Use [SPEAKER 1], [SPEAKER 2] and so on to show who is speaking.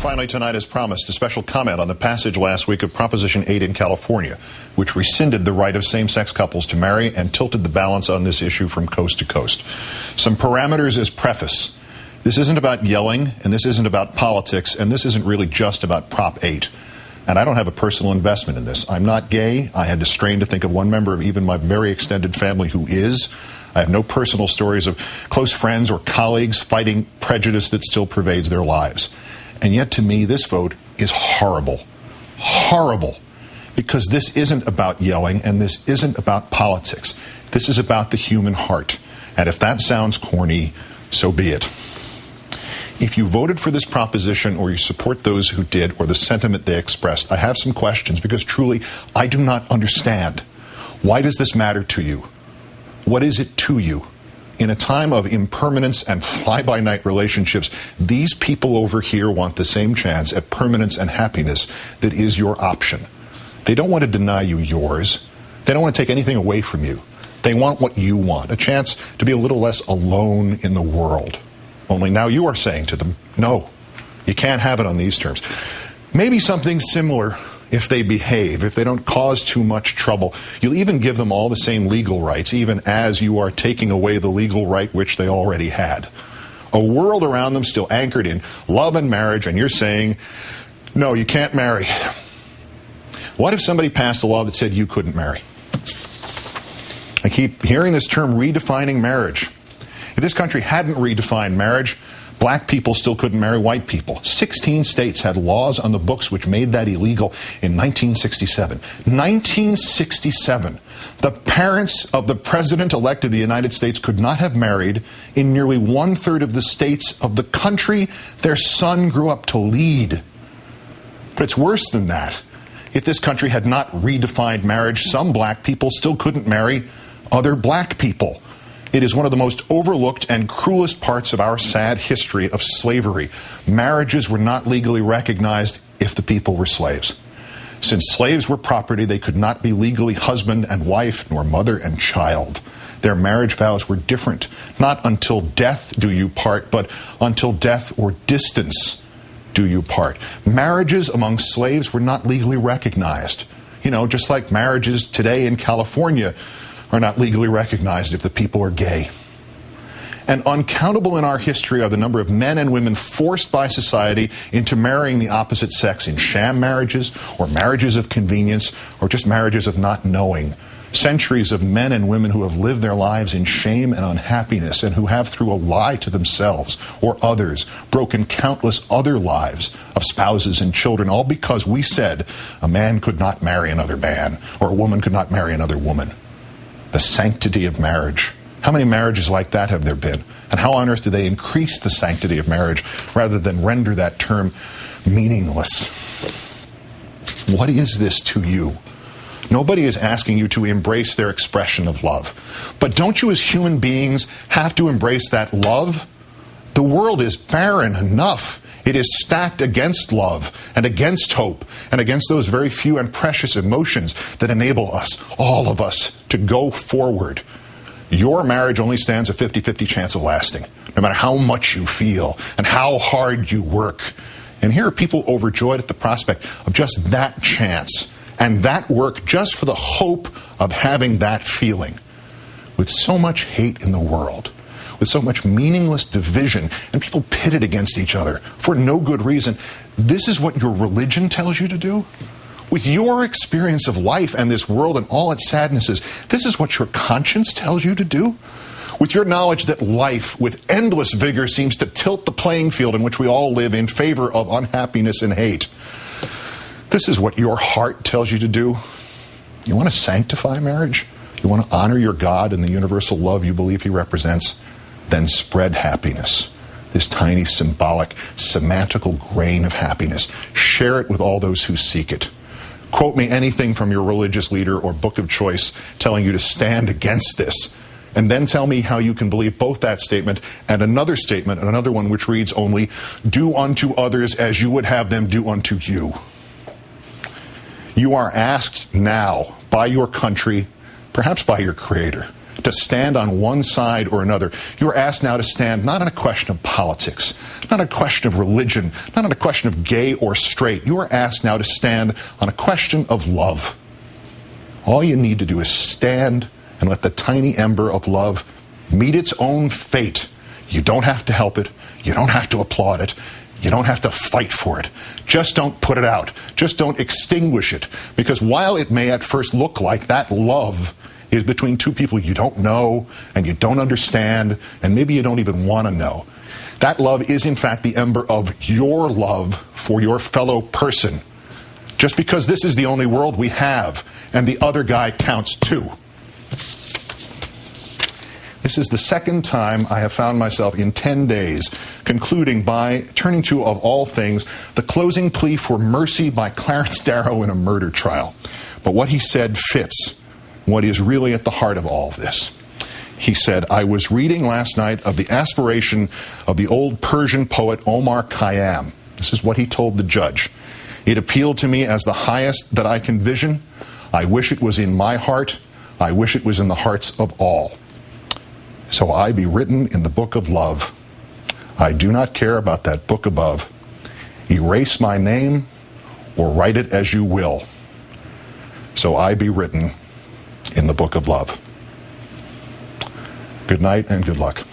[SPEAKER 1] Finally tonight, as promised, a special comment on the passage last week of Proposition 8 in California, which rescinded the right of same-sex couples to marry and tilted the balance on this issue from coast to coast. Some parameters as preface. This isn't about yelling, and this isn't about politics, and this isn't really just about Prop 8. And I don't have a personal investment in this. I'm not gay. I had to strain to think of one member of even my very extended family who is. I have no personal stories of close friends or colleagues fighting prejudice that still pervades their lives. And yet, to me, this vote is horrible. Horrible. Because this isn't about yelling, and this isn't about politics. This is about the human heart. And if that sounds corny, so be it. If you voted for this proposition, or you support those who did, or the sentiment they expressed, I have some questions, because truly, I do not understand. Why does this matter to you? What is it to you? In a time of impermanence and fly-by-night relationships, these people over here want the same chance at permanence and happiness that is your option. They don't want to deny you yours. They don't want to take anything away from you. They want what you want, a chance to be a little less alone in the world. Only now you are saying to them, no, you can't have it on these terms. Maybe something similar if they behave, if they don't cause too much trouble. You'll even give them all the same legal rights, even as you are taking away the legal right which they already had. A world around them still anchored in love and marriage, and you're saying, no, you can't marry. What if somebody passed a law that said you couldn't marry? I keep hearing this term, redefining marriage. If this country hadn't redefined marriage, black people still couldn't marry white people. 16 states had laws on the books which made that illegal in 1967. 1967. The parents of the president-elect of the United States could not have married in nearly one-third of the states of the country their son grew up to lead. But it's worse than that. If this country had not redefined marriage, some black people still couldn't marry other black people. It is one of the most overlooked and cruelest parts of our sad history of slavery. Marriages were not legally recognized if the people were slaves. Since slaves were property, they could not be legally husband and wife, nor mother and child. Their marriage vows were different. Not until death do you part, but until death or distance do you part. Marriages among slaves were not legally recognized. You know, just like marriages today in California are not legally recognized if the people are gay. And uncountable in our history are the number of men and women forced by society into marrying the opposite sex in sham marriages, or marriages of convenience, or just marriages of not knowing. Centuries of men and women who have lived their lives in shame and unhappiness, and who have, through a lie to themselves or others, broken countless other lives of spouses and children, all because we said a man could not marry another man, or a woman could not marry another woman. The sanctity of marriage. How many marriages like that have there been? And how on earth do they increase the sanctity of marriage rather than render that term meaningless? What is this to you? Nobody is asking you to embrace their expression of love. But don't you as human beings have to embrace that love? The world is barren enough. It is stacked against love and against hope and against those very few and precious emotions that enable us, all of us, to go forward. Your marriage only stands a 50-50 chance of lasting, no matter how much you feel and how hard you work. And here are people overjoyed at the prospect of just that chance and that work just for the hope of having that feeling. With so much hate in the world, with so much meaningless division, and people pitted against each other for no good reason, this is what your religion tells you to do? With your experience of life and this world and all its sadnesses, this is what your conscience tells you to do? With your knowledge that life, with endless vigor, seems to tilt the playing field in which we all live in favor of unhappiness and hate, this is what your heart tells you to do? You want to sanctify marriage? You want to honor your God and the universal love you believe he represents? Then spread happiness. This tiny symbolic, semantical grain of happiness. Share it with all those who seek it. Quote me anything from your religious leader or book of choice telling you to stand against this. And then tell me how you can believe both that statement and another statement, and another one which reads only, do unto others as you would have them do unto you. You are asked now by your country, perhaps by your Creator, to stand on one side or another. You are asked now to stand not on a question of politics, not a question of religion, not on a question of gay or straight. You are asked now to stand on a question of love. All you need to do is stand and let the tiny ember of love meet its own fate. You don't have to help it. You don't have to applaud it. You don't have to fight for it. Just don't put it out. Just don't extinguish it. Because while it may at first look like that love is between two people you don't know and you don't understand and maybe you don't even want to know, that love is in fact the ember of your love for your fellow person. Just because this is the only world we have and the other guy counts too. This is the second time I have found myself in 10 days concluding by turning to, of all things, the closing plea for mercy by Clarence Darrow in a murder trial. But what he said fits what is really at the heart of all of this. He said, I was reading last night of the aspiration of the old Persian poet Omar Khayyam. This is what he told the judge. It appealed to me as the highest that I can vision. I wish it was in my heart. I wish it was in the hearts of all. So I be written in the book of love. I do not care about that book above. Erase my name or write it as you will. So I be written in the book of love. Good night and good luck.